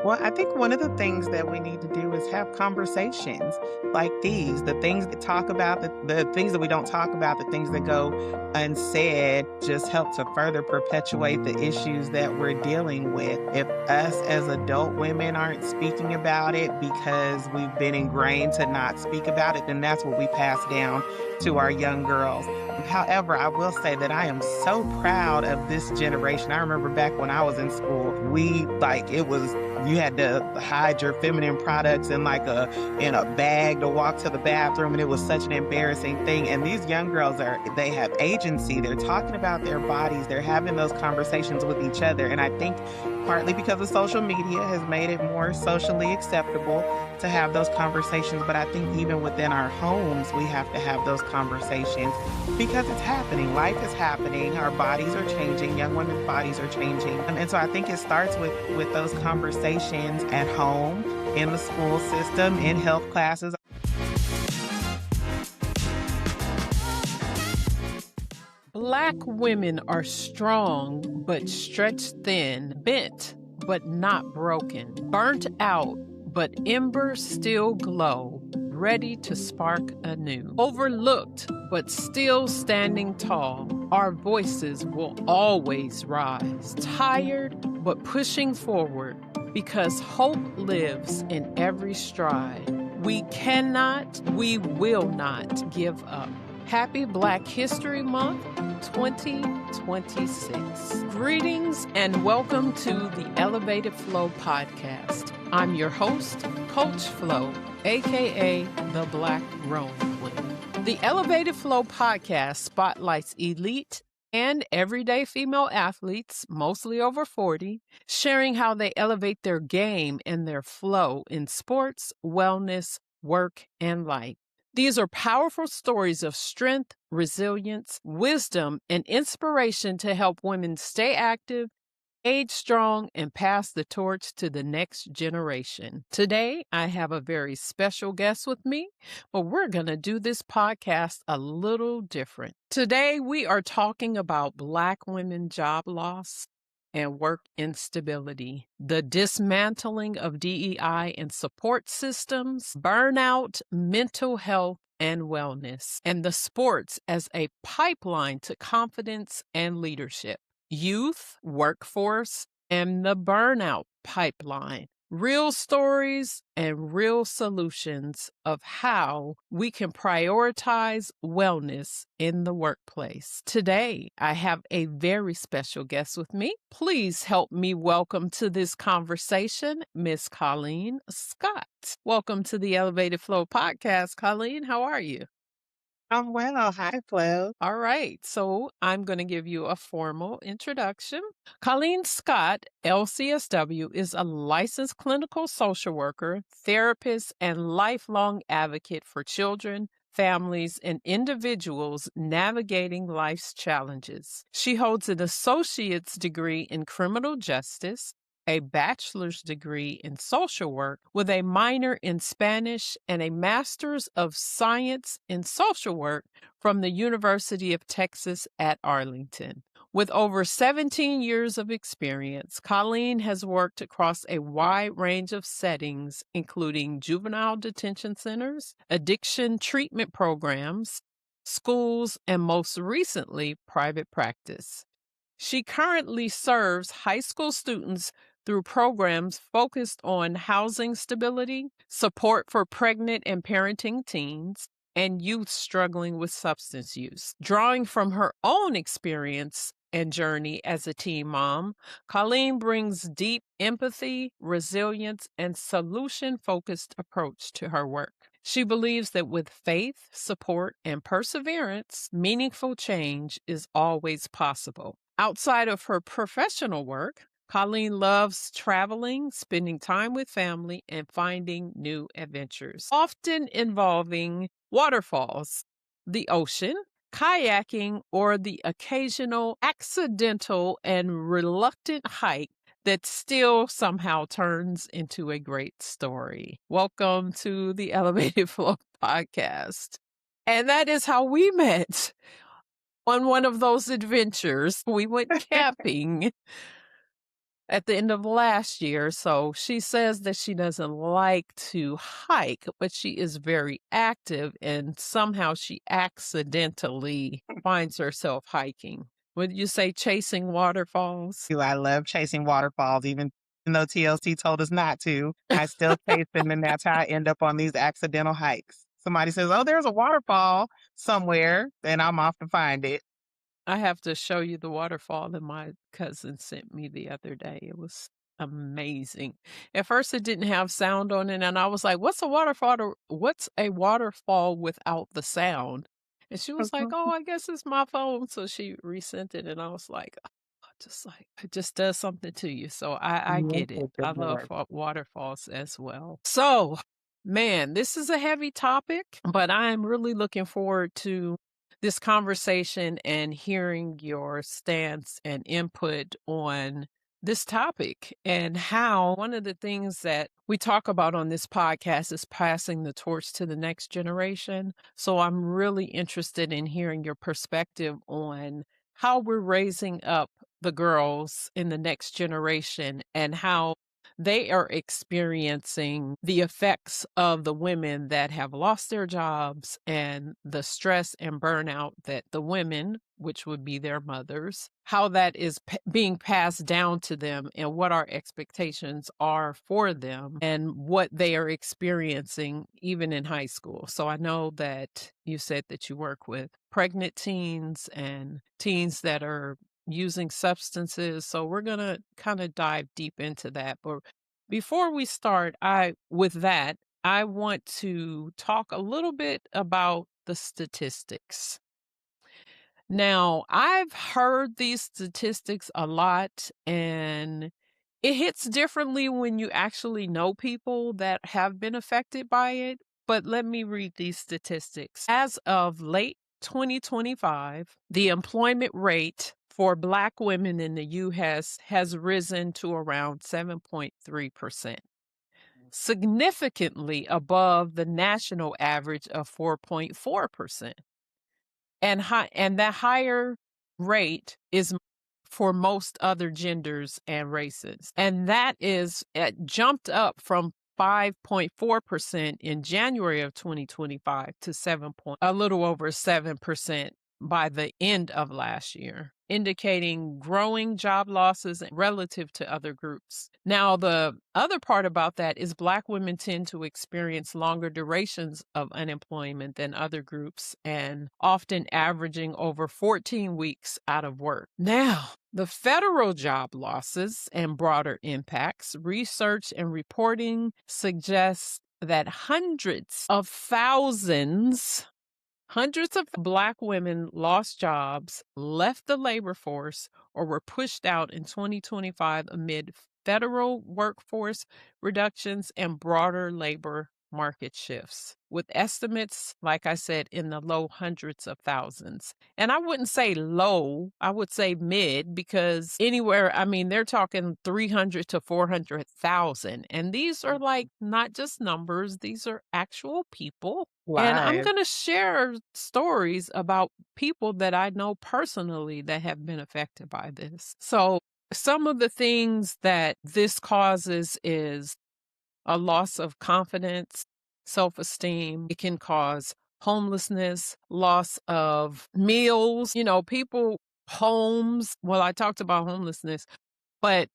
Well, I think one of the things that we need to do is have conversations like these, the things that talk about, the things that we don't talk about, the things that go unsaid just help to further perpetuate the issues that we're dealing with. If us as adult women aren't speaking about it because we've been ingrained to not speak about it, then that's what we pass down to our young girls. However, I will say that I am so proud of this generation. I remember back when I was in school, it was, you had to hide your feminine products in a bag to walk to the bathroom, and it was such an embarrassing thing. And these young girls they have agency. They're talking about their bodies. They're having those conversations with each other. And I think partly because of social media has made it more socially acceptable to have those conversations. But I think even within our homes, we have to have those conversations because it's happening. Life is happening. Our bodies are changing. Young women's bodies are changing. And so I think it starts with those conversations at home, in the school system, in health classes. Black women are strong but stretched thin, bent but not broken, burnt out but embers still glow, ready to spark anew. Overlooked but still standing tall, our voices will always rise. Tired but pushing forward because hope lives in every stride. We cannot, we will not give up. Happy Black History Month 2026. Greetings and welcome to the Elevated Flow podcast. I'm your host, Coach Flo, aka the Black Rome Queen. The Elevated Flow podcast spotlights elite and everyday female athletes, mostly over 40, sharing how they elevate their game and their flow in sports, wellness, work, and life. These are powerful stories of strength, resilience, wisdom, and inspiration to help women stay active, age strong, and pass the torch to the next generation. Today, I have a very special guest with me, but we're going to do this podcast a little different. Today, we are talking about Black women job loss and work instability, the dismantling of DEI and support systems, burnout, mental health, and wellness, and the sports as a pipeline to confidence and leadership, youth, workforce, and the burnout pipeline. Real stories and real solutions of how we can prioritize wellness in the workplace. Today, I have a very special guest with me. Please help me welcome to this conversation, Miss Colleen Scott. Welcome to the Elevated Flow podcast. Colleen, how are you? I'm well. Hi, Flo. All right, so I'm going to give you a formal introduction. Colleen Scott, LCSW, is a licensed clinical social worker, therapist, and lifelong advocate for children, families, and individuals navigating life's challenges. She holds an associate's degree in criminal justice, a bachelor's degree in social work with a minor in Spanish, and a master's of science in social work from the University of Texas at Arlington. With over 17 years of experience, Colleen has worked across a wide range of settings, including juvenile detention centers, addiction treatment programs, schools, and most recently, private practice. She currently serves high school students through programs focused on housing stability, support for pregnant and parenting teens, and youth struggling with substance use. Drawing from her own experience and journey as a teen mom, Colleen brings deep empathy, resilience, and solution-focused approach to her work. She believes that with faith, support, and perseverance, meaningful change is always possible. Outside of her professional work, Colleen loves traveling, spending time with family, and finding new adventures, often involving waterfalls, the ocean, kayaking, or the occasional accidental and reluctant hike that still somehow turns into a great story. Welcome to the Elevated Flow podcast. And that is how we met on one of those adventures. We went camping. at the end of last year. So she says that she doesn't like to hike, but she is very active and somehow she accidentally finds herself hiking. Would you say chasing waterfalls? I love chasing waterfalls, even though TLC told us not to. I still chase them, and that's how I end up on these accidental hikes. Somebody says, "Oh, there's a waterfall somewhere," then I'm off to find it. I have to show you the waterfall that my cousin sent me the other day. It was amazing. At first, it didn't have sound on it, and I was like, "What's a waterfall? What's a waterfall without the sound?" And she was like, "Oh, I guess it's my phone." So she resent it, and I was like, just like it just does something to you. So I Yes, get it. it I love does. waterfalls as well. So, man, this is a heavy topic, but I am really looking forward to this conversation and hearing your stance and input on this topic and how one of the things that we talk about on this podcast is passing the torch to the next generation. So I'm really interested in hearing your perspective on how we're raising up the girls in the next generation and how they are experiencing the effects of the women that have lost their jobs and the stress and burnout that the women, which would be their mothers, how that is being passed down to them and what our expectations are for them and what they are experiencing even in high school. So I know that you said that you work with pregnant teens and teens that are using substances. So we're going to kind of dive deep into that. But before we start, I want to talk a little bit about the statistics. Now, I've heard these statistics a lot, and it hits differently when you actually know people that have been affected by it. But let me read these statistics. As of late 2025, the employment rate for Black women in the U.S. has risen to around 7.3%, significantly above the national average of 4.4%. And that higher rate is for most other genders and races. And that is jumped up from 5.4% in January of 2025 to a little over 7% by the end of last year, indicating growing job losses relative to other groups. Now, the other part about that is Black women tend to experience longer durations of unemployment than other groups and often averaging over 14 weeks out of work. Now, the federal job losses and broader impacts, research and reporting suggests that hundreds of Black women lost jobs, left the labor force, or were pushed out in 2025 amid federal workforce reductions and broader labor market shifts, with estimates, like I said, in the low hundreds of thousands. And I wouldn't say low, I would say mid, because anywhere, I mean, they're talking 300 to 400,000. And these are like not just numbers, these are actual people. And I'm Live. going to share stories about people that I know personally that have been affected by this. So, some of the things that this causes is a loss of confidence, self esteem. It can cause homelessness, loss of meals, homes. Well, I talked about homelessness, but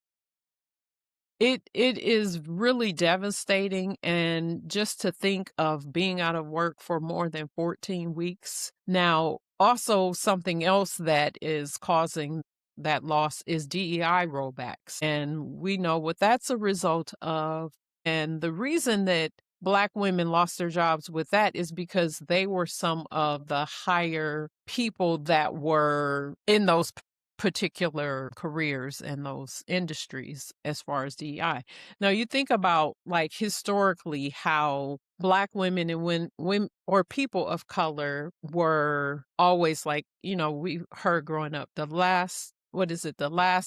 it is really devastating, and just to think of being out of work for more than 14 weeks. Now, also something else that is causing that loss is DEI rollbacks. And we know what that's a result of. And the reason that Black women lost their jobs with that is because they were some of the higher people that were in those particular careers and those industries as far as DEI. Now you think about like historically how Black women and when women or people of color were always like, we heard growing up the last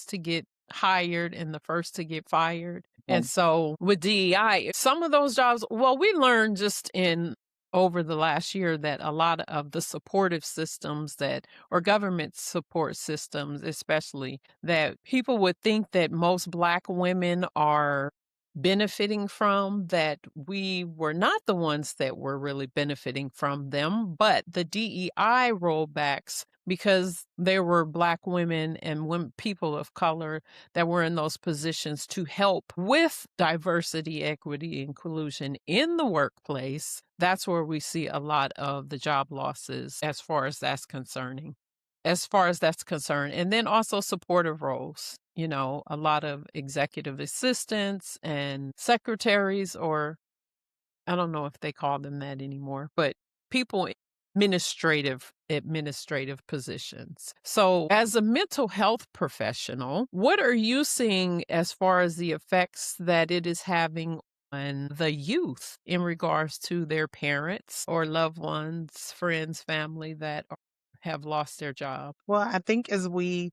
to get hired and the first to get fired. And so with DEI, some of those jobs, well, we learned just in over the last year that a lot of the supportive systems that, or government support systems, especially, that people would think that most Black women are benefiting from, that we were not the ones that were really benefiting from them, but the DEI rollbacks, because there were Black women and women, people of color that were in those positions to help with diversity, equity, inclusion in the workplace. That's where we see a lot of the job losses as far as that's concerned. And then also supportive roles, a lot of executive assistants and secretaries, or I don't know if they call them that anymore, but people in administrative positions. So, as a mental health professional, what are you seeing as far as the effects that it is having on the youth in regards to their parents or loved ones, friends, family that have lost their job? Well, I think as we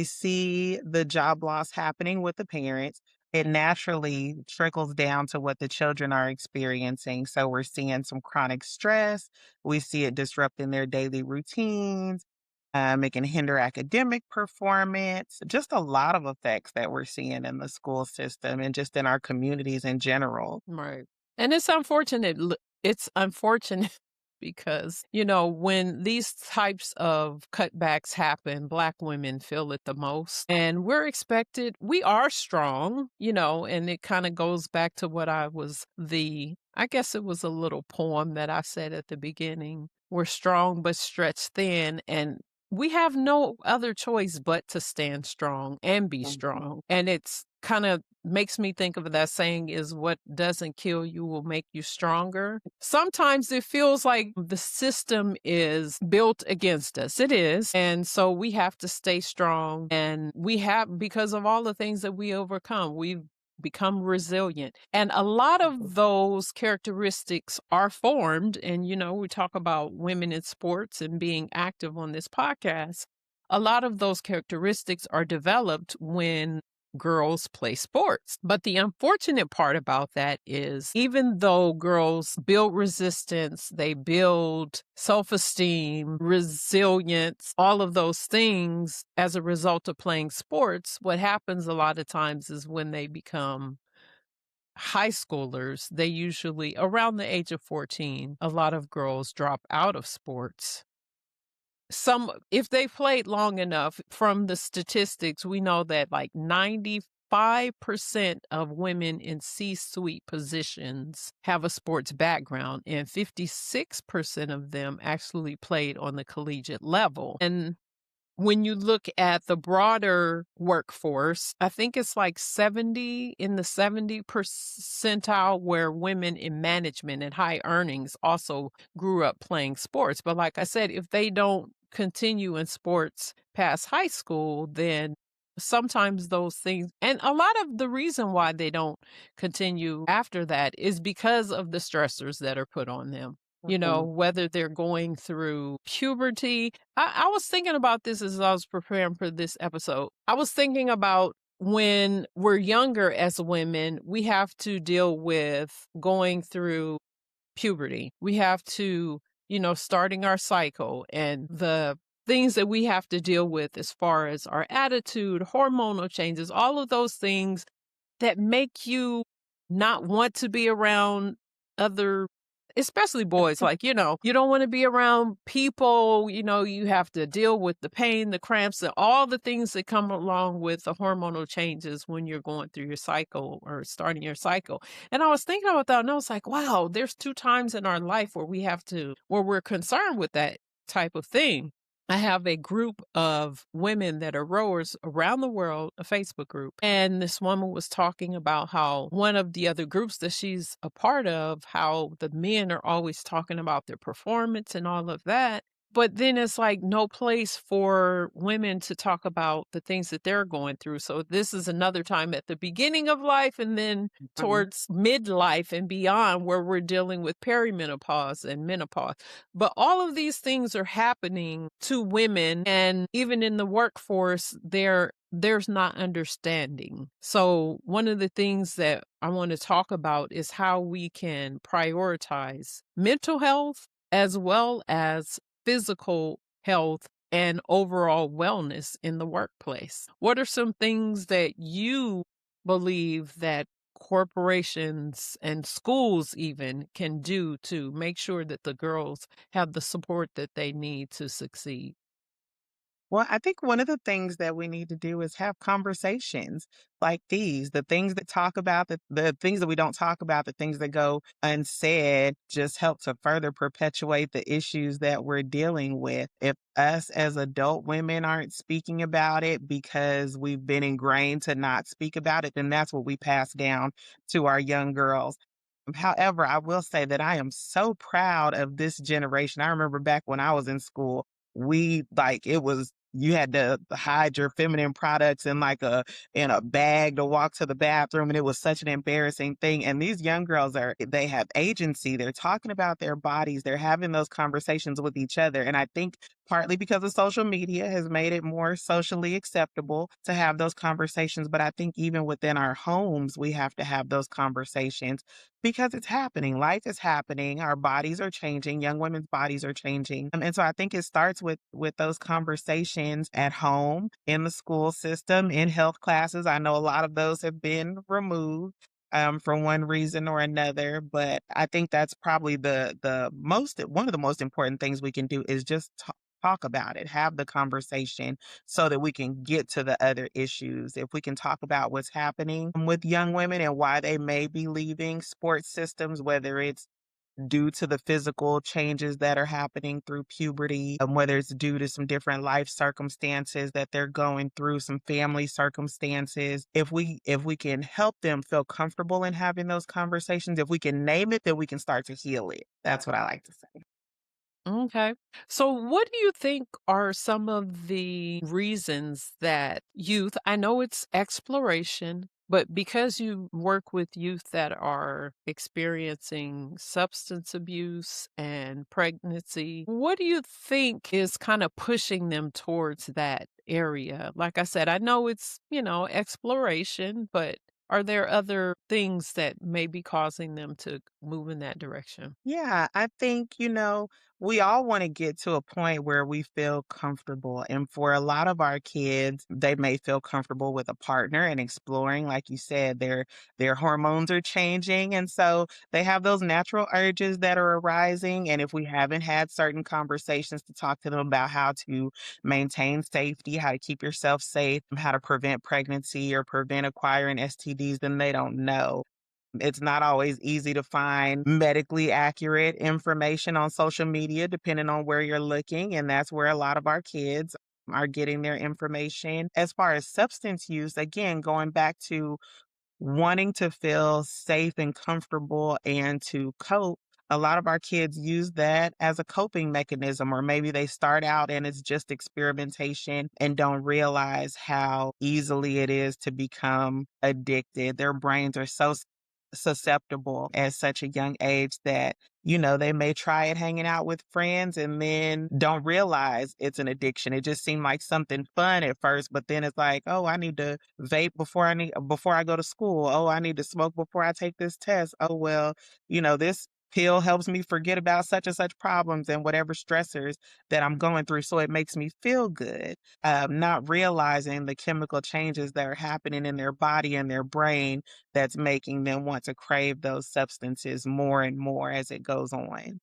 see the job loss happening with the parents, it naturally trickles down to what the children are experiencing. So we're seeing some chronic stress. We see it disrupting their daily routines. It can hinder academic performance. Just a lot of effects that we're seeing in the school system and just in our communities in general. Right. And it's unfortunate. It's unfortunate because, when these types of cutbacks happen, Black women feel it the most. And we are strong, and it kind of goes back to what I guess it was a little poem that I said at the beginning. We're strong but stretched thin. And we have no other choice but to stand strong and be Mhm. strong. And it's kind of makes me think of that saying is what doesn't kill you will make you stronger. Sometimes it feels like the system is built against us. It is. And so we have to stay strong. And because of all the things that we overcome, we've become resilient. And a lot of those characteristics are formed. And, we talk about women in sports and being active on this podcast. A lot of those characteristics are developed when girls play sports. But the unfortunate part about that is even though girls build resistance, they build self-esteem, resilience, all of those things as a result of playing sports, what happens a lot of times is when they become high schoolers, they usually around the age of 14, a lot of girls drop out of sports. If they played long enough, from the statistics, we know that like 95% of women in C-suite positions have a sports background, and 56% of them actually played on the collegiate level. And when you look at the broader workforce, I think it's like 70 percentile where women in management and high earnings also grew up playing sports. But like I said, if they don't continue in sports past high school, then sometimes those things, and a lot of the reason why they don't continue after that is because of the stressors that are put on them. Mhm. Whether they're going through puberty. I was thinking about this as I was preparing for this episode. I was thinking about when we're younger as women, we have to deal with going through puberty. We have to, starting our cycle and the things that we have to deal with as far as our attitude, hormonal changes, all of those things that make you not want to be around other, especially boys. Like, you don't want to be around people, you have to deal with the pain, the cramps, and all the things that come along with the hormonal changes when you're going through your cycle or starting your cycle. And I was thinking about that and I was like, wow, there's two times in our life where we're concerned with that type of thing. I have a group of women that are rowers around the world, a Facebook group. And this woman was talking about how one of the other groups that she's a part of, how the men are always talking about their performance and all of that. But then it's like no place for women to talk about the things that they're going through. So this is another time at the beginning of life and then Mhm. towards midlife and beyond where we're dealing with perimenopause and menopause. But all of these things are happening to women, and even in the workforce, they're there's not understanding. So, one of the things that I want to talk about is how we can prioritize mental health as well as physical health and overall wellness in the workplace. What are some things that you believe that corporations and schools even can do to make sure that the girls have the support that they need to succeed? Well, I think one of the things that we need to do is have conversations like these, the things that talk about the things that we don't talk about, the things that go unsaid just help to further perpetuate the issues that we're dealing with. If us as adult women aren't speaking about it because we've been ingrained to not speak about it, then that's what we pass down to our young girls. However, I will say that I am so proud of this generation. I remember back when I was in school, we like it was you had to hide your feminine products in like a bag to walk to the bathroom, and it was such an embarrassing thing. And these young girls they have agency. They're talking about their bodies. They're having those conversations with each other. And I think partly because of social media has made it more socially acceptable to have those conversations. But I think even within our homes, we have to have those conversations because it's happening. Life is happening. Our bodies are changing. Young women's bodies are changing. And so I think it starts with those conversations at home, in the school system, in health classes. I know a lot of those have been removed for one reason or another, but I think that's probably the most one of the most important things we can do is just talk about it, have the conversation so that we can get to the other issues. If we can talk about what's happening with young women and why they may be leaving sports systems, whether it's due to the physical changes that are happening through puberty, whether it's due to some different life circumstances that they're going through, some family circumstances. If we can help them feel comfortable in having those conversations, if we can name it, then we can start to heal it. That's what I like to say. Okay. So, what do you think are some of the reasons that youth, I know it's exploration, but because you work with youth that are experiencing substance abuse and pregnancy, what do you think is kind of pushing them towards that area? Like I said, I know it's, exploration, but are there other things that may be causing them to move in that direction? Yeah, I think, we all want to get to a point where we feel comfortable. And for a lot of our kids, they may feel comfortable with a partner and exploring. Like you said, their hormones are changing. And so they have those natural urges that are arising. And if we haven't had certain conversations to talk to them about how to maintain safety, how to keep yourself safe, how to prevent pregnancy or prevent acquiring STDs, then they don't know. It's not always easy to find medically accurate information on social media, depending on where you're looking. And that's where a lot of our kids are getting their information. As far as substance use, again, going back to wanting to feel safe and comfortable and to cope, a lot of our kids use that as a coping mechanism, or maybe they start out and it's just experimentation and don't realize how easily it is to become addicted. Their brains are so susceptible at such a young age that they may try it hanging out with friends and then don't realize it's an addiction. It just seemed like something fun at first, but then it's like, oh, I need to vape before I go to school. Oh, I need to smoke before I take this test. Oh, well, this pill helps me forget about such and such problems and whatever stressors that I'm going through. So it makes me feel good. Not realizing the chemical changes that are happening in their body and their brain that's making them want to crave those substances more and more as it goes on.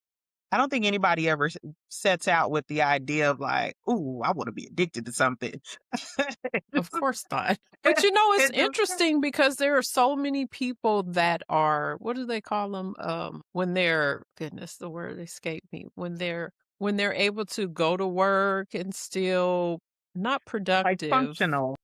I don't think anybody ever sets out with the idea of like, "Ooh, I want to be addicted to something." Of course not. But it's It just interesting because there are so many people that are, what do they call them? When they're, goodness, the word escaped me. When they're able to go to work and still not like productive, functional.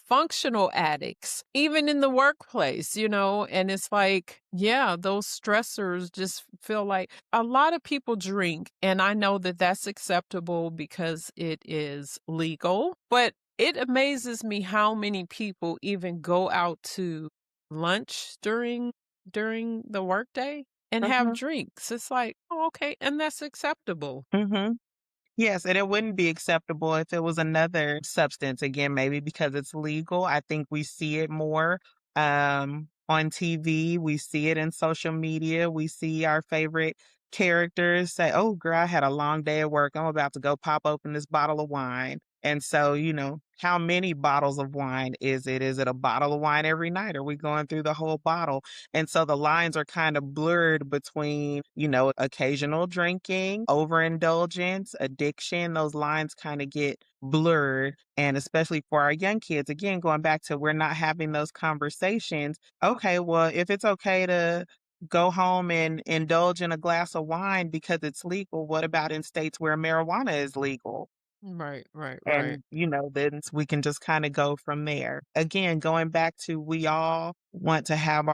functional addicts, even in the workplace, and it's like, yeah, those stressors just feel like a lot of people drink. And I know that that's acceptable because it is legal, but it amazes me how many people even go out to lunch during the workday and have Mhm, drinks. It's like, oh, okay, and that's acceptable. mhm. Yes, and it wouldn't be acceptable if it was another substance. Again, maybe because it's legal. I think we see it more on TV. We see it in social media. We see our favorite characters say, "Oh, girl, I had a long day at work. I'm about to go pop open this bottle of wine." And so, how many bottles of wine is it? Is it a bottle of wine every night? Are we going through the whole bottle? And so the lines are kind of blurred between, occasional drinking, overindulgence, addiction. Those lines kind of get blurred. And especially for our young kids, again, going back to we're not having those conversations. Okay, well, if it's okay to go home and indulge in a glass of wine because it's legal, what about in states where marijuana is legal? Right, right, right. And, then we can just kinda go from there. Again, going back to we all want to have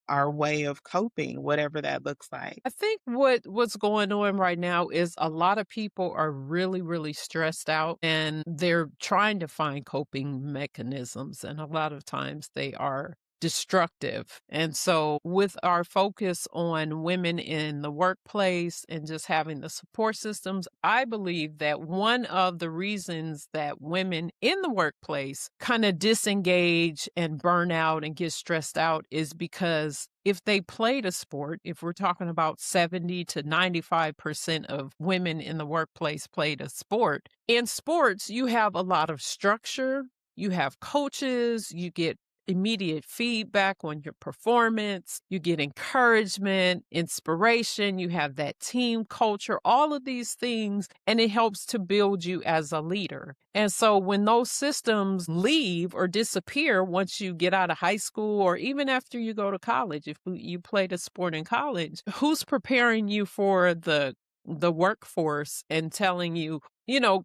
our way of coping, whatever that looks like. I think what's going on right now is a lot of people are really, really stressed out and they're trying to find coping mechanisms. And a lot of times they are destructive. And so with our focus on women in the workplace and just having the support systems, I believe that one of the reasons that women in the workplace kind of disengage and burn out and get stressed out is because if they played a sport, if we're talking about 70 to 95% of women in the workplace played a sport, in sports, you have a lot of structure, you have coaches, you get immediate feedback on your performance, you get encouragement, inspiration, you have that team culture, all of these things, and it helps to build you as a leader. And so when those systems leave or disappear once you get out of high school or even after you go to college, if you played a sport in college, who's preparing you for the workforce and telling you,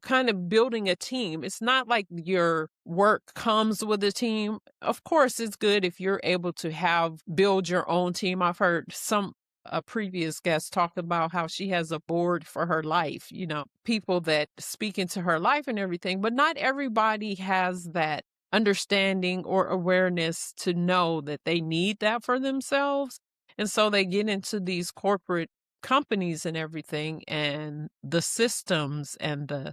kind of building a team. It's not like your work comes with a team. Of course, it's good if you're able to build your own team. I've heard a previous guest talk about how she has a board for her life, people that speak into her life and everything, but not everybody has that understanding or awareness to know that they need that for themselves. And so they get into these corporate companies and everything, and the systems and the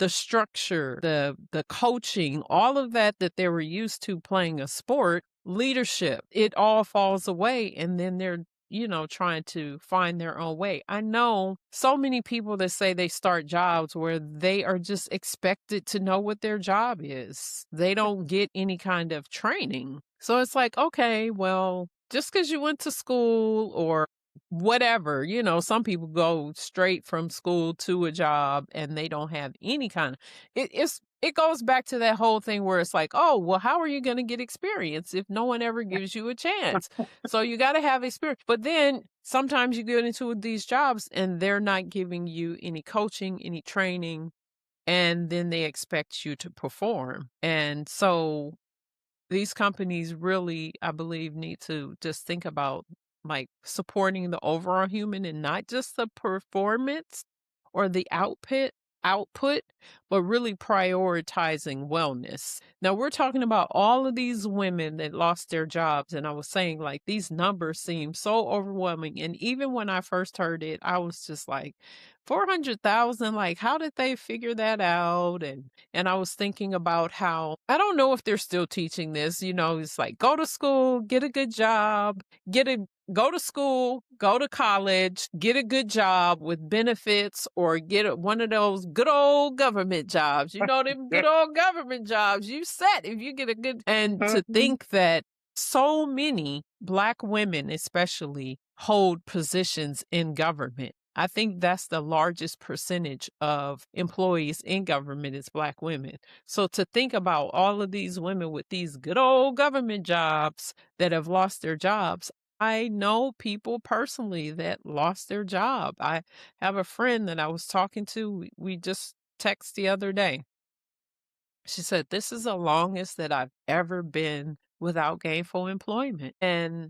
structure, the coaching, all of that they were used to playing a sport, leadership, it all falls away, and then they're trying to find their own way. I know so many people that say they start jobs where they are just expected to know what their job is. They don't get any kind of training. So it's like, okay, well, just because you went to school or whatever, some people go straight from school to a job and they don't have any kind of it goes back to that whole thing where it's like, oh, well, how are you going to get experience if no one ever gives you a chance? So you got to have experience. But then sometimes you get into these jobs and they're not giving you any coaching, any training, and then they expect you to perform. And so these companies really, I believe, need to just think about like supporting the overall human and not just the performance or the output, but really prioritizing wellness. Now we're talking about all of these women that lost their jobs. And I was saying like these numbers seem so overwhelming. And even when I first heard it, I was just like, 400,000, like how did they figure that out? And I was thinking about how I don't know if they're still teaching this, it's like go to school, get a good job, go to school, go to college, get a good job with benefits or one of those good old government jobs. Them good old government jobs. You set if you get a good and to Mhm. think that so many Black women especially hold positions in government. I think that's the largest percentage of employees in government is Black women. So to think about all of these women with these good old government jobs that have lost their jobs, I know people personally that lost their job. I have a friend that I was talking to. We just text the other day. She said, "This is the longest that I've ever been without gainful employment." And,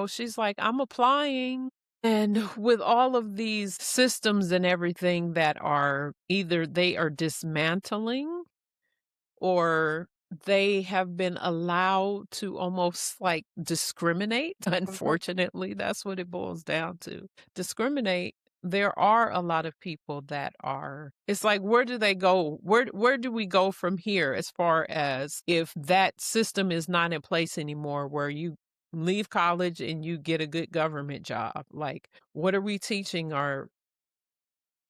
she's like, "I'm applying." And with all of these systems and everything that are either they are dismantling or they have been allowed to almost like discriminate. Mhm. Unfortunately, that's what it boils down to. Discriminate. there are a lot of people that are, it's like, where do they go? Where do we go from here, as far as if that system is not in place anymore, where you leave college and you get a good government job? Like, what are we teaching our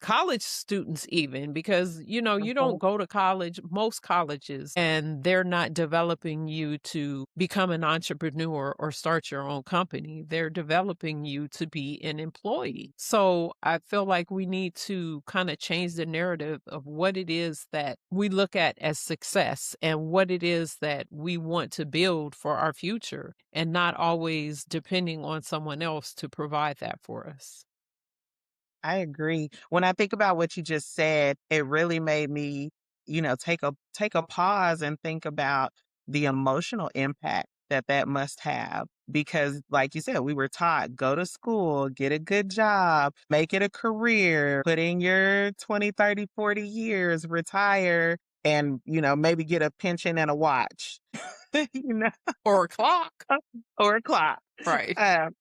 college students, even? Because you don't Mhm. go to college, most colleges, and they're not developing you to become an entrepreneur or start your own company. They're developing you to be an employee. So I feel like we need to kind of change the narrative of what it is that we look at as success and what it is that we want to build for our future, and not always depending on someone else to provide that for us. I agree. When I think about what you just said, it really made me, take a pause and think about the emotional impact that that must have. Because, like you said, we were taught go to school, get a good job, make it a career, put in your 20, 30, 40 years, retire, and, maybe get a pension and a watch, you know, Or a clock. or a clock. Right. Um,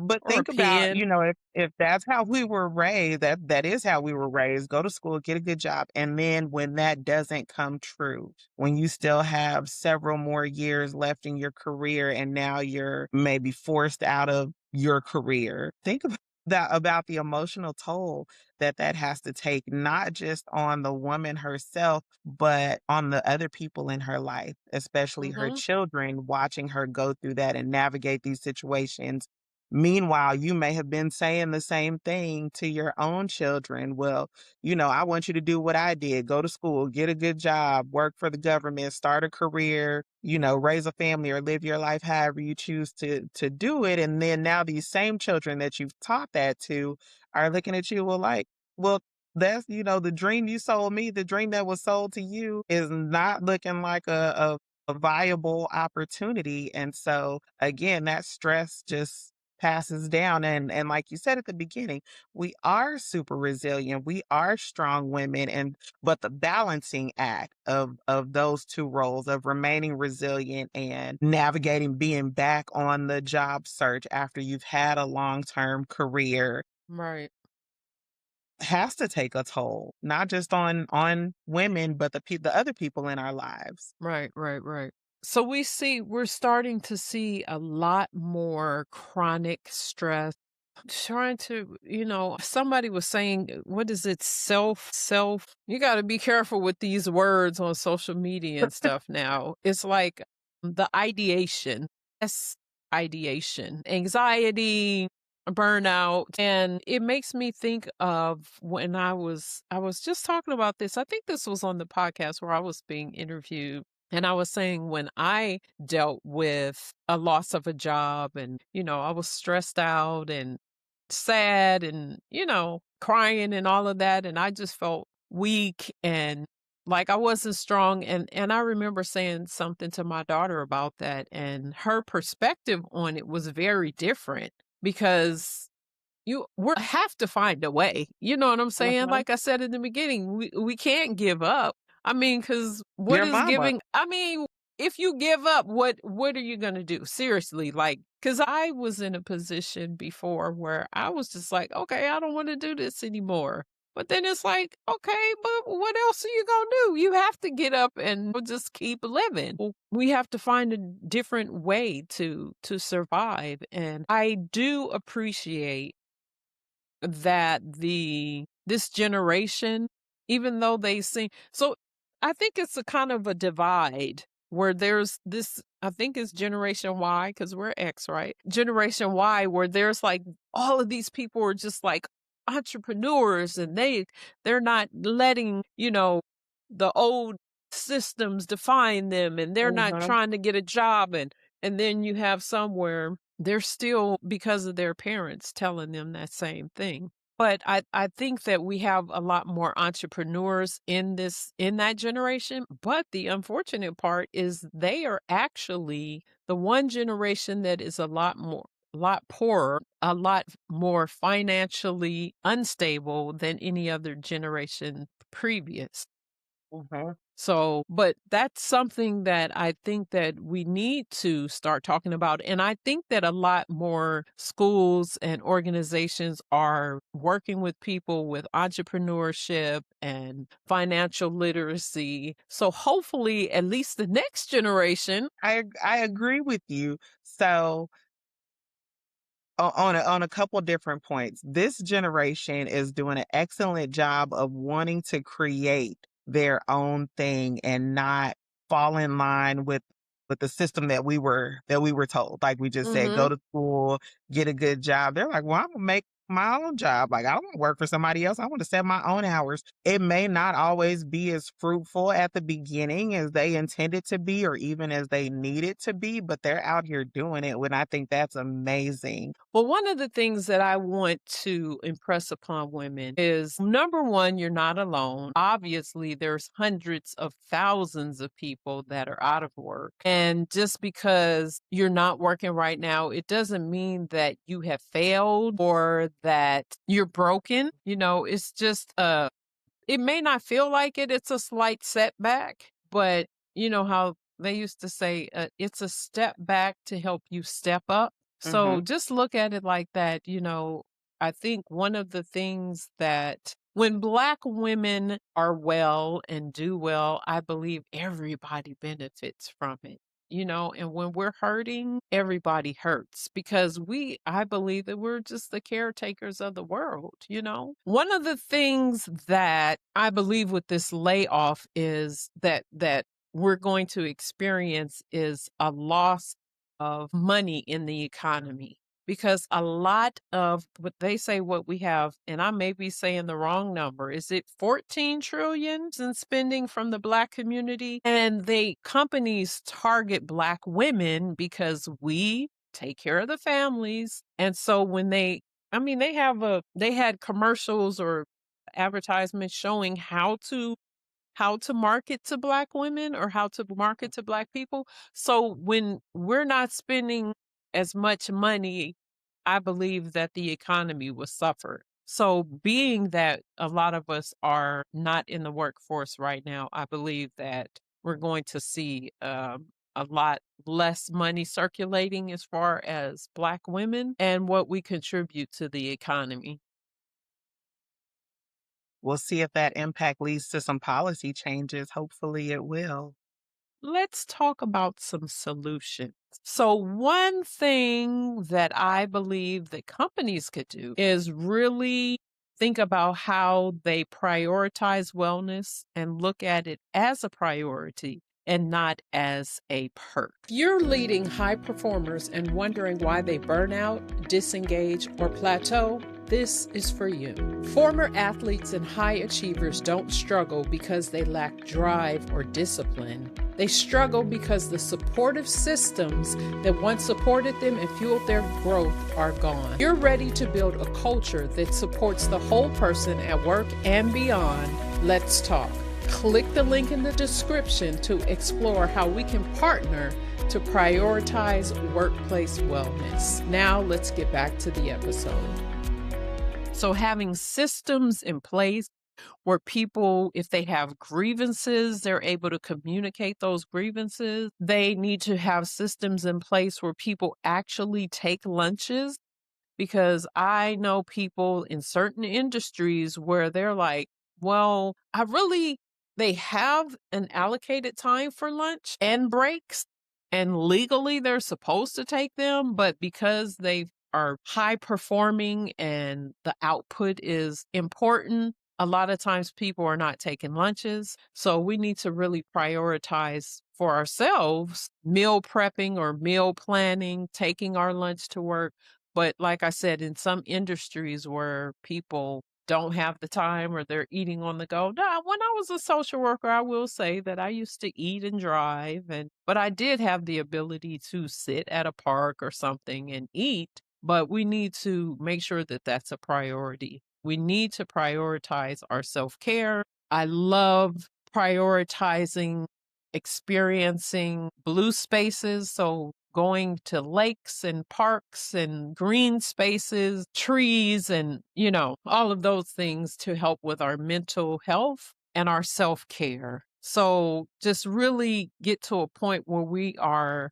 but Or a think about, pen. if that's how we were raised, that is how we were raised, go to school, get a good job. And then when that doesn't come true, when you still have several more years left in your career and now you're maybe forced out of your career, think about that, about the emotional toll that that has to take, not just on the woman herself, but on the other people in her life, especially her Mhm. children, watching her go through that and navigate these situations. Meanwhile, you may have been saying the same thing to your own children. Well, I want you to do what I did, go to school, get a good job, work for the government, start a career, raise a family or live your life however you choose to do it. And then now these same children that you've taught that to are looking at you, well, like, well, that's, the dream you sold me, the dream that was sold to you is not looking like a viable opportunity. And so again, that stress just passes down. And like you said at the beginning, we are super resilient. We are strong women. And but the balancing act of those two roles of remaining resilient and navigating being back on the job search after you've had a long-term career Right. has to take a toll, not just on women, but the other people in our lives. Right, right, right. So we're starting to see a lot more chronic stress. Trying to, somebody was saying, what is it? Self. You got to be careful with these words on social media and stuff now. It's like the ideation, S ideation, anxiety, burnout. And it makes me think of when I was just talking about this. I think this was on the podcast where I was being interviewed. And I was saying, when I dealt with a loss of a job, and, I was stressed out and sad and, crying and all of that. And I just felt weak and like I wasn't strong. And I remember saying something to my daughter about that. And her perspective on it was very different, because we have to find a way. You know what I'm saying? Mhm. Like I said in the beginning, we can't give up. I mean, because what Your is mama. giving? I mean, if you give up, what are you gonna do? Seriously, like, because I was in a position before where I was just like, okay, I don't want to do this anymore. But then it's like, okay, but what else are you gonna do? You have to get up and just keep living. We have to find a different way to survive. And I do appreciate that this generation, even though they seem so, I think it's a kind of a divide where there's this, I think it's Generation Y, because we're X, right? Generation Y, where there's like all of these people are just like entrepreneurs, and they're not letting, the old systems define them, and they're not Mhm. trying to get a job. And then you have somewhere they're still, because of their parents telling them that same thing. But I think that we have a lot more entrepreneurs in that generation. But the unfortunate part is they are actually the one generation that is a lot poorer, a lot more financially unstable than any other generation previous. Mhm. So, but that's something that I think that we need to start talking about. And I think that a lot more schools and organizations are working with people with entrepreneurship and financial literacy. So hopefully, at least the next generation. I agree with you. So on a couple different points. This generation is doing an excellent job of wanting to create their own thing and not fall in line with the system that we were told. Like we just said, go Mhm. to school, get a good job. They're like, well, I'm gonna make my own job. Like I don't want to work for somebody else. I want to set my own hours. It may not always be as fruitful at the beginning as they intended to be or even as they need it to be, but they're out here doing it when I think that's amazing. Well, one of the things that I want to impress upon women is number one, you're not alone. Obviously, there's hundreds of thousands of people that are out of work. And just because you're not working right now, it doesn't mean that you have failed or that you're broken. It's just it may not feel like it. It's a slight setback, but you know how they used to say, it's a step back to help you step up. So Mhm. just look at it like that. I think one of the things that when Black women are well and do well, I believe everybody benefits from it. And when we're hurting, everybody hurts because I believe that we're just the caretakers of the world. One of the things that I believe with this layoff is that we're going to experience is a loss of money in the economy because a lot of what they say what we have, and I may be saying the wrong number, is it 14 trillion in spending from the Black community? And companies target Black women because we take care of the families. And so when they had commercials or advertisements showing how to market to Black women or how to market to Black people. So when we're not spending as much money, I believe that the economy will suffer. So being that a lot of us are not in the workforce right now, I believe that we're going to see a lot less money circulating as far as Black women and what we contribute to the economy. We'll see if that impact leads to some policy changes. Hopefully it will. Let's talk about some solutions. So, one thing that I believe that companies could do is really think about how they prioritize wellness and look at it as a priority and not as a perk. If you're leading high performers and wondering why they burn out, disengage, or plateau, this is for you. Former athletes and high achievers don't struggle because they lack drive or discipline. They struggle because the supportive systems that once supported them and fueled their growth are gone. You're ready to build a culture that supports the whole person at work and beyond. Let's talk. Click the link in the description to explore how we can partner to prioritize workplace wellness. Now let's get back to the episode. So having systems in place where people, if they have grievances, they're able to communicate those grievances. They need to have systems in place where people actually take lunches because I know people in certain industries where they're like, well, they have an allocated time for lunch and breaks, and legally they're supposed to take them, but because they are high performing and the output is important, a lot of times people are not taking lunches. So we need to really prioritize for ourselves meal prepping or meal planning, taking our lunch to work. But like I said, in some industries where people don't have the time or they're eating on the go. Now, when I was a social worker, I will say that I used to eat and drive, but I did have the ability to sit at a park or something and eat. But we need to make sure that that's a priority. We need to prioritize our self-care. I love prioritizing experiencing blue spaces. So going to lakes and parks and green spaces, trees, and, all of those things to help with our mental health and our self care. So just really get to a point where we are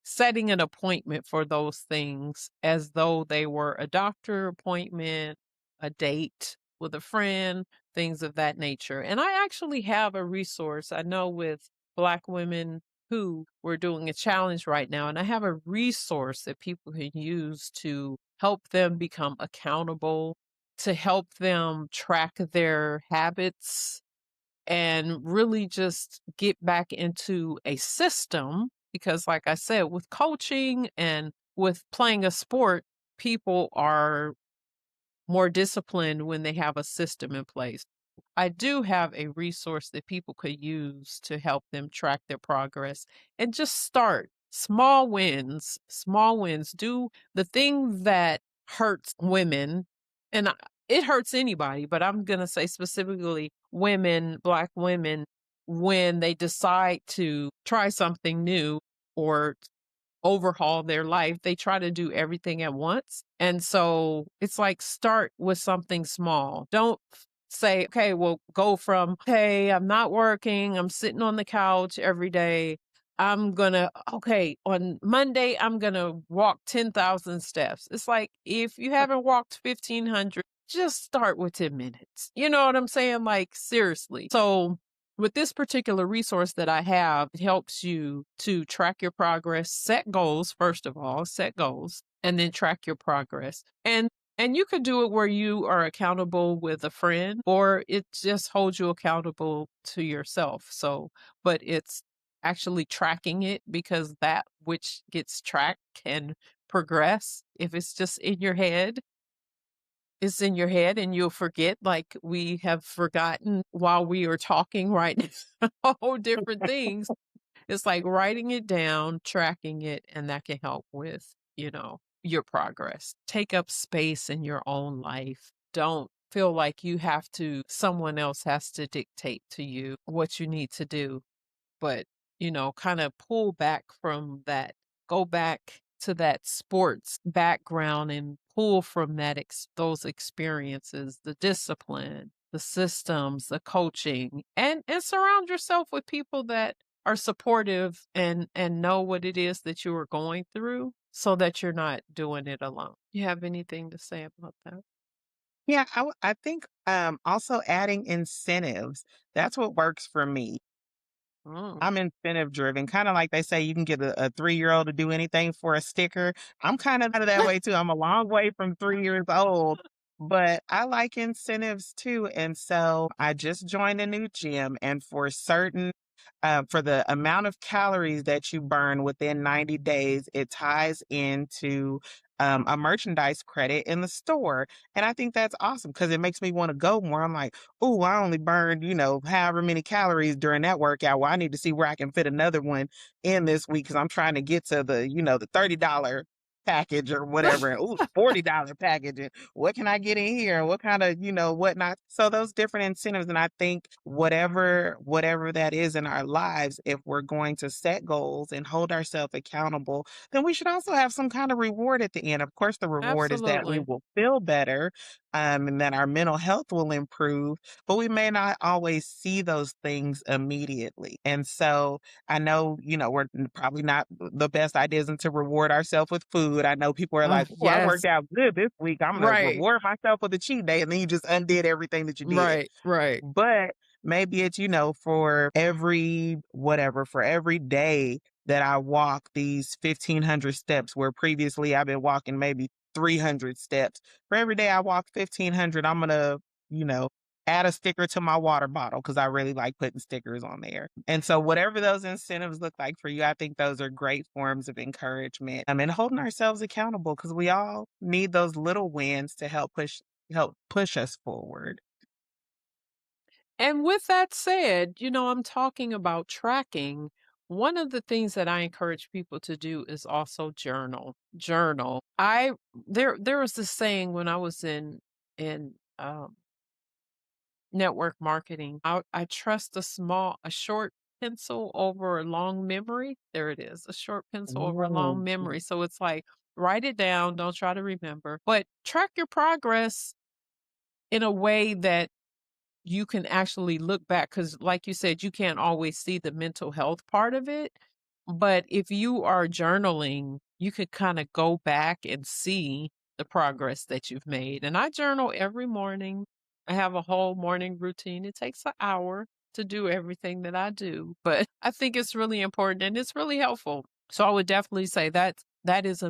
setting an appointment for those things as though they were a doctor appointment, a date with a friend, things of that nature. And I actually have a resource. I know with Black women who we're doing a challenge right now, and I have a resource that people can use to help them become accountable, to help them track their habits and really just get back into a system because like I said, with coaching and with playing a sport, people are more disciplined when they have a system in place. I do have a resource that people could use to help them track their progress and just start small wins, small wins. Do the thing that hurts women, and it hurts anybody, but I'm going to say specifically women, Black women, when they decide to try something new or overhaul their life, they try to do everything at once. And so it's like start with something small. Don't say, okay, well, go from, hey, I'm not working, I'm sitting on the couch every day. Okay, on Monday, I'm gonna walk 10,000 steps. It's like if you haven't walked 1,500, just start with 10 minutes. You know what I'm saying? Like, seriously. So, with this particular resource that I have, it helps you to track your progress, set goals, first of all, set goals, and then track your progress. And you could do it where you are accountable with a friend or it just holds you accountable to yourself. So, but it's actually tracking it because that which gets tracked can progress. If it's just in your head, it's in your head and you'll forget like we have forgotten while we are talking right now, whole different things. It's like writing it down, tracking it, and that can help with, your progress. Take up space in your own life. Don't feel like someone else has to dictate to you what you need to do, but, kind of pull back from that. Go back to that sports background and pull from those experiences, the discipline, the systems, the coaching, and surround yourself with people that are supportive and know what it is that you are going through so that you're not doing it alone. You have anything to say about that? Yeah, I think also adding incentives. That's what works for me. Mm. I'm incentive driven, kind of like they say you can get a 3-year-old to do anything for a sticker. I'm kind of that way too. I'm a long way from 3 years old, but I like incentives too. And so I just joined a new gym, and for the amount of calories that you burn within 90 days, it ties into a merchandise credit in the store. And I think that's awesome because it makes me want to go more. I'm like, oh, I only burned, however many calories during that workout. Well, I need to see where I can fit another one in this week because I'm trying to get to the $30 package or whatever. And ooh, $40 package. And what can I get in here? What kind of, whatnot. So those different incentives. And I think whatever that is in our lives, if we're going to set goals and hold ourselves accountable, then we should also have some kind of reward at the end. Of course, the reward is that we Absolutely. will feel better, and that our mental health will improve, but we may not always see those things immediately. And so I know, we're probably not the best ideas to reward ourselves with food. I know people are Oh, like, oh, I worked yes. out good this week. I'm going to Right. reward myself with a cheat day. And then you just undid everything that you did. Right. Right. But maybe it's, for every day that I walk these 1,500 steps, where previously I've been walking maybe 300 steps. For every day I walk 1,500, I'm going to, you know, add a sticker to my water bottle because I really like putting stickers on there. And so, whatever those incentives look like for you, I think those are great forms of encouragement. And holding ourselves accountable because we all need those little wins to help push us forward. And with that said, I'm talking about tracking. One of the things that I encourage people to do is also journal. Journal. There was this saying when I was in network marketing. I trust a short pencil over a long memory. There it is, a short pencil over a long Mm. memory. So it's like write it down, don't try to remember, but track your progress in a way that you can actually look back because, like you said, you can't always see the mental health part of it. But if you are journaling, you could kind of go back and see the progress that you've made. And I journal every morning. I have a whole morning routine. It takes an hour to do everything that I do, but I think it's really important and it's really helpful. So I would definitely say that is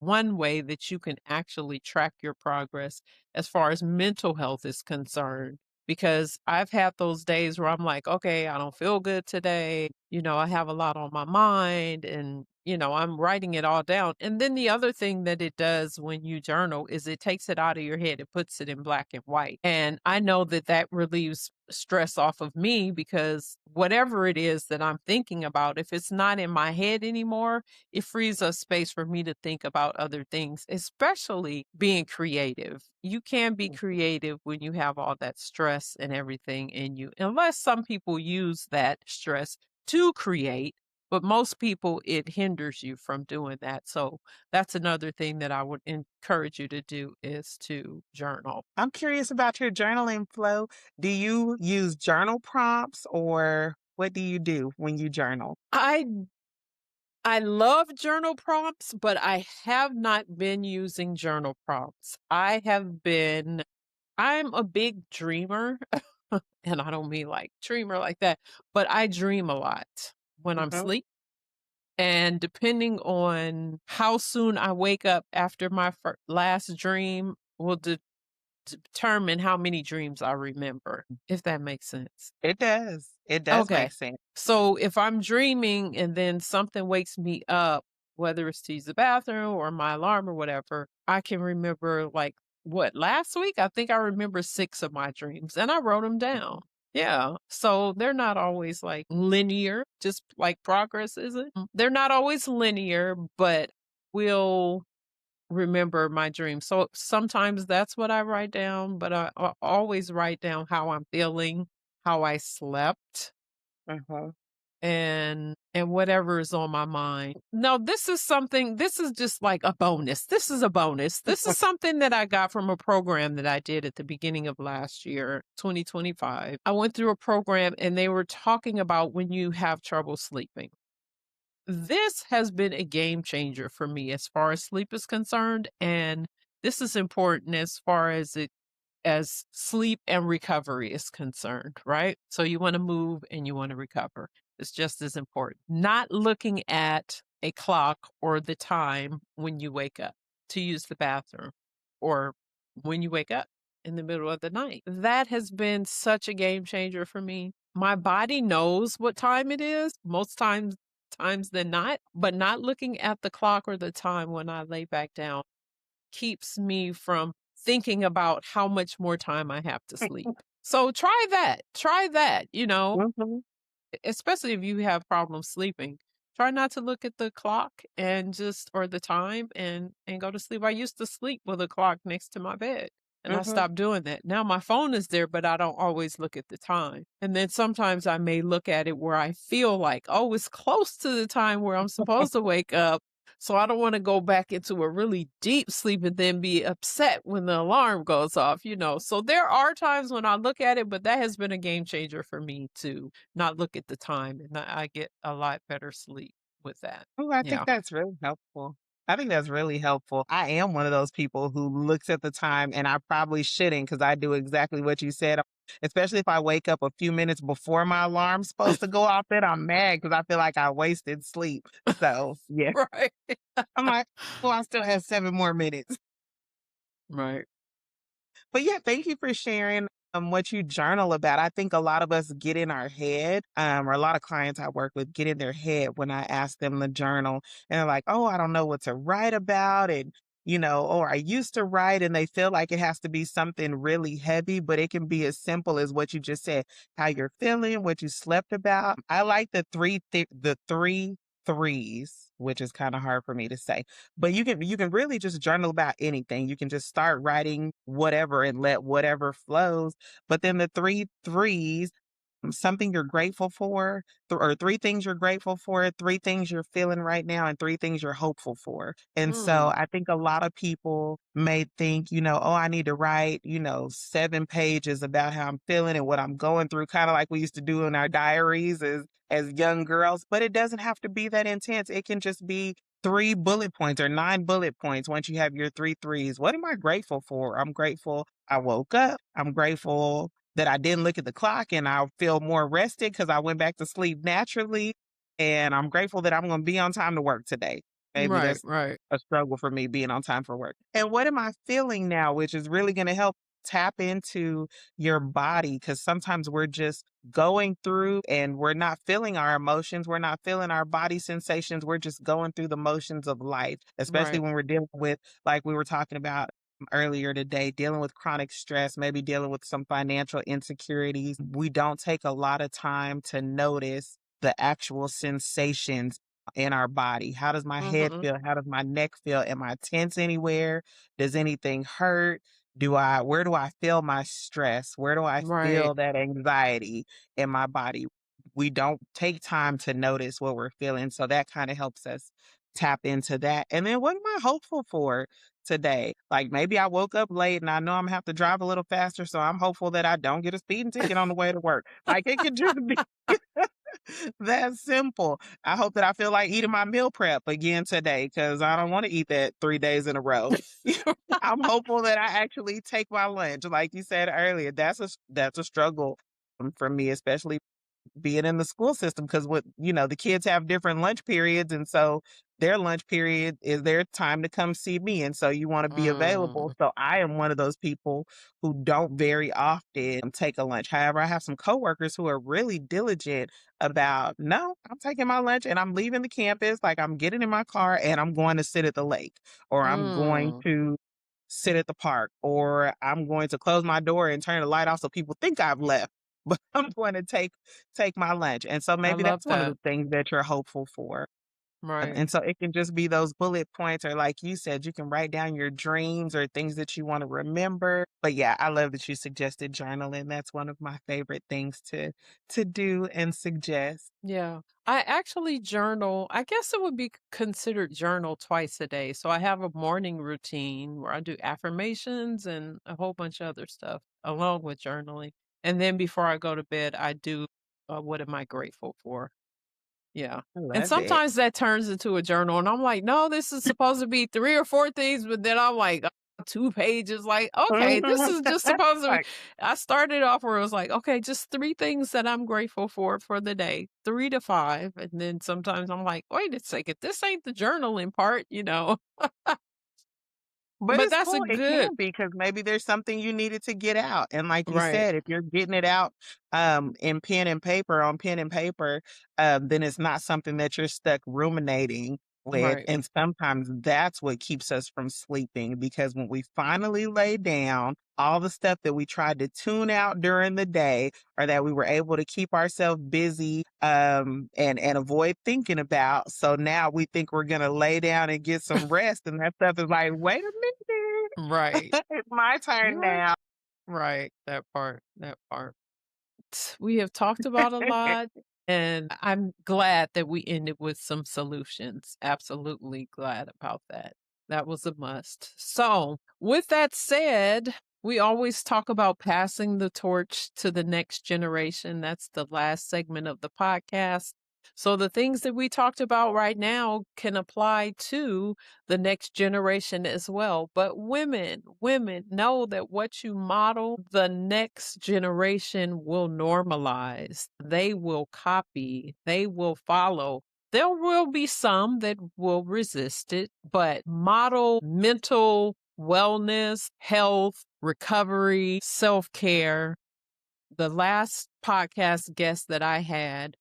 one way that you can actually track your progress as far as mental health is concerned. Because I've had those days where I'm like, okay, I don't feel good today. I have a lot on my mind and, I'm writing it all down. And then the other thing that it does when you journal is it takes it out of your head. It puts it in black and white. And I know that that relieves stress off of me because whatever it is that I'm thinking about, if it's not in my head anymore, it frees up space for me to think about other things, especially being creative. You can be creative when you have all that stress and everything in you, unless some people use that stress to create. But most people, it hinders you from doing that. So that's another thing that I would encourage you to do is to journal. I'm curious about your journaling flow. Do you use journal prompts or what do you do when you journal? I I love journal prompts, but I have not been using journal prompts. I'm a big dreamer, and I don't mean like dreamer like that, but I dream a lot when I'm Mhm. asleep. And depending on how soon I wake up after my last dream will determine how many dreams I remember, if that makes sense. It does. It does Okay. make sense. So if I'm dreaming and then something wakes me up, whether it's to use the bathroom or my alarm or whatever, I can remember like what last week? I think I remember 6 of my dreams and I wrote them down. Yeah. So they're not always like linear, just like progress isn't. They're not always linear, but will remember my dreams. So sometimes that's what I write down, but I always write down how I'm feeling, how I slept Mhm. and whatever is on my mind. No, this is just like a bonus. This is a bonus. This is something that I got from a program that I did at the beginning of last year, 2025. I went through a program and they were talking about when you have trouble sleeping. This has been a game changer for me as far as sleep is concerned, and this is important as far as it as sleep and recovery is concerned, right? So you want to move and you want to recover. It's just as important. Not looking at a clock or the time when you wake up to use the bathroom or when you wake up in the middle of the night. That has been such a game changer for me. My body knows what time it is most times than not, but not looking at the clock or the time when I lay back down keeps me from thinking about how much more time I have to sleep. So try that. Try that, Mhm. especially if you have problems sleeping. Try not to look at the clock and just or the time and go to sleep. I used to sleep with a clock next to my bed. And I Mhm. stopped doing that. Now my phone is there, but I don't always look at the time. And then sometimes I may look at it where I feel like, oh, it's close to the time where I'm supposed to wake up. So I don't want to go back into a really deep sleep and then be upset when the alarm goes off. So there are times when I look at it, but that has been a game changer for me too, not look at the time, and I get a lot better sleep with that. Oh, I think Yeah. that's really helpful. I think that's really helpful. I am one of those people who looks at the time and I probably shouldn't because I do exactly what you said. Especially if I wake up a few minutes before my alarm's supposed to go off, then I'm mad because I feel like I wasted sleep. So, yeah, Right. I'm like, well, I still have 7 more minutes. Right. But yeah, thank you for sharing what you journal about. I think a lot of us get in our head, or a lot of clients I work with get in their head when I ask them to journal and they're like, oh, I don't know what to write about. And, or I used to write and they feel like it has to be something really heavy, but it can be as simple as what you just said, how you're feeling, what you slept about. I like the three threes, which is kind of hard for me to say, but you can really just journal about anything. You can just start writing whatever and let whatever flows. But then the three threes, something you're grateful for, or three things you're grateful for, three things you're feeling right now, and three things you're hopeful for. And so Mm, I think a lot of people may think, oh, I need to write, 7 pages about how I'm feeling and what I'm going through, kind of like we used to do in our diaries as young girls. But it doesn't have to be that intense. It can just be 3 bullet points or 9 bullet points once you have your three threes. What am I grateful for? I'm grateful I woke up. I'm grateful that I didn't look at the clock and I feel more rested because I went back to sleep naturally. And I'm grateful that I'm going to be on time to work today. Maybe right, that's right, a struggle for me being on time for work. And what am I feeling now, which is really going to help tap into your body because sometimes we're just going through and we're not feeling our emotions. We're not feeling our body sensations. We're just going through the motions of life, especially right. when we're dealing with, like we were talking about earlier today, dealing with chronic stress, maybe dealing with some financial insecurities. We don't take a lot of time to notice the actual sensations in our body. How does my head Mhm. feel? How does my neck feel? Am I tense anywhere? Does anything hurt? Where do I feel my stress? Where do I Right. feel that anxiety in my body? We don't take time to notice what we're feeling. So that kind of helps us tap into that. And then what am I hopeful for today? Like maybe I woke up late and I know I'm gonna have to drive a little faster. So I'm hopeful that I don't get a speeding ticket on the way to work. Like it could just be that simple. I hope that I feel like eating my meal prep again today because I don't want to eat that 3 days in a row. I'm hopeful that I actually take my lunch. Like you said earlier, that's a struggle for me, especially being in the school system because the kids have different lunch periods, and so their lunch period is their time to come see me, and so you want to be available. Mm, So I am one of those people who don't very often take a lunch. However, I have some coworkers who are really diligent about, no, I'm taking my lunch and I'm leaving the campus, like I'm getting in my car and I'm going to sit at the lake, or I'm going mm. to sit at the park, or I'm going to close my door and turn the light off so people think I've left. But I'm going to take my lunch. And so I maybe love that's one of that. the things that you're hopeful for. Right. And so it can just be those bullet points, or like you said, you can write down your dreams or things that you want to remember. But yeah, I love that you suggested journaling. That's one of my favorite things to do and suggest. Yeah. I actually journal. I guess it would be considered journal twice a day. So I have a morning routine where I do affirmations and a whole bunch of other stuff along with journaling. And then before I go to bed, I do what am I grateful for? Yeah. I And love it. sometimes that turns into a journal and I'm like, "No, this is supposed to be 3 or 4 things," but then I'm like, 2 pages, like, "Okay, this is just supposed to be." Like, I started off where it was like, "Okay, just 3 things that I'm grateful for the day, 3 to 5," and then sometimes I'm like, "Wait a second, this ain't the journaling part," you know? but But it's that's a cool. It good can be because maybe there's something you needed to get out. And like you right, said, if you're getting it out in pen and paper on pen and paper, then it's not something that you're stuck ruminating with. right. And sometimes that's what keeps us from sleeping because when we finally lay down, all the stuff that we tried to tune out during the day or that we were able to keep ourselves busy and avoid thinking about. So now we think we're gonna lay down and get some rest. And that stuff is like, wait a minute. Right. It's my turn Right. now. Right. That part, that part. We have talked about a lot, and I'm glad that we ended with some solutions. Absolutely glad about that. That was a must. So, with that said, we always talk about passing the torch to the next generation. That's the last segment of the podcast. So, the things that we talked about right now can apply to the next generation as well. But women know that what you model, the next generation will normalize. They will copy, they will follow. There will be some that will resist it, but model mental wellness, health, recovery, self care. The last podcast guest that I had,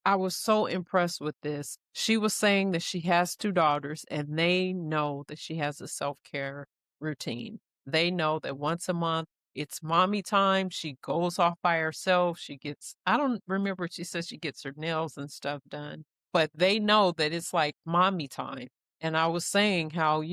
I was so impressed with this. She was saying that she has 2 daughters and they know that she has a self-care routine. They know that once a month it's mommy time. She goes off by herself. She gets I don't remember she says she gets her nails and stuff done, but they know that it's like mommy time. And I was saying how,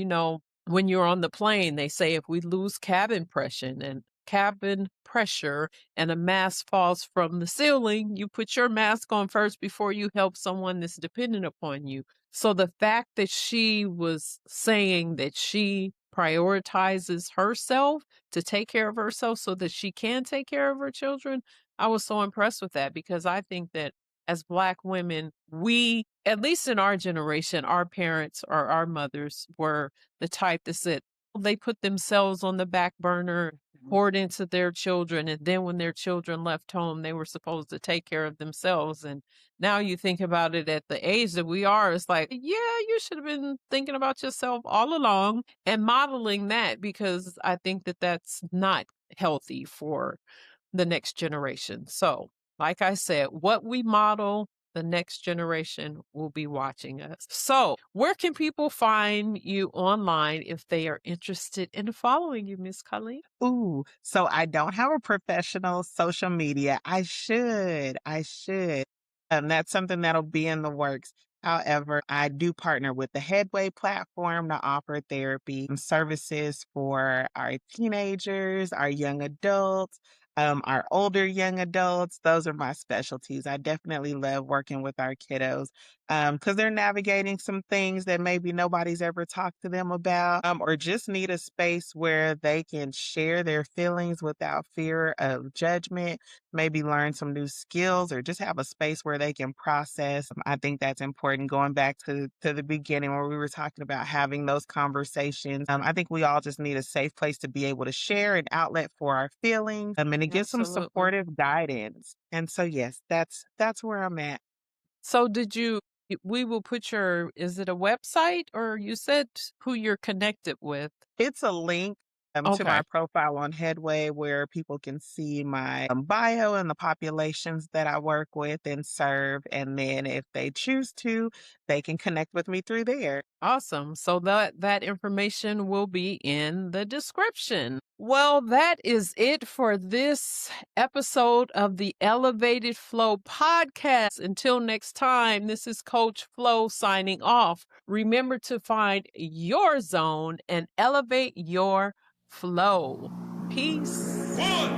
when you're on the plane, they say if we lose cabin pressure and cabin pressure and a mask falls from the ceiling, you put your mask on first before you help someone that's dependent upon you. So the fact that she was saying that she prioritizes herself to take care of herself so that she can take care of her children, I was so impressed with that because I think that as Black women, we, at least in our generation, our parents or our mothers were the type that said they put themselves on the back burner, poured into their children, and then when their children left home, they were supposed to take care of themselves. And now you think about it at the age that we are, it's like, yeah, you should have been thinking about yourself all along and modeling that because I think that that's not healthy for the next generation. So, like I said, what we model, the next generation will be watching us. So, where can people find you online if they are interested in following you, Miss Colleen? Ooh, so I don't have a professional social media. I should. I should. That's something that'll be in the works. However, I do partner with the Headway platform to offer therapy and services for our teenagers, our young adults, our older young adults. Those are my specialties. I definitely love working with our kiddos because they're navigating some things that maybe nobody's ever talked to them about, or just need a space where they can share their feelings without fear of judgment, maybe learn some new skills, or just have a space where they can process. I think that's important. Going back to the beginning where we were talking about having those conversations, I think we all just need a safe place to be able to share an outlet for our feelings, and to give some Absolutely. supportive guidance. And so, yes, that's where I'm at. So, we will put your, is it a website or you said who you're connected with? It's a link to Okay. my profile on Headway where people can see my bio and the populations that I work with and serve. And then if they choose to, they can connect with me through there. Awesome. So that information will be in the description. Well, that is it for this episode of the Elevated Flow podcast. Until next time, this is Coach Flo signing off. Remember to find your zone and elevate your flow. Peace. 1,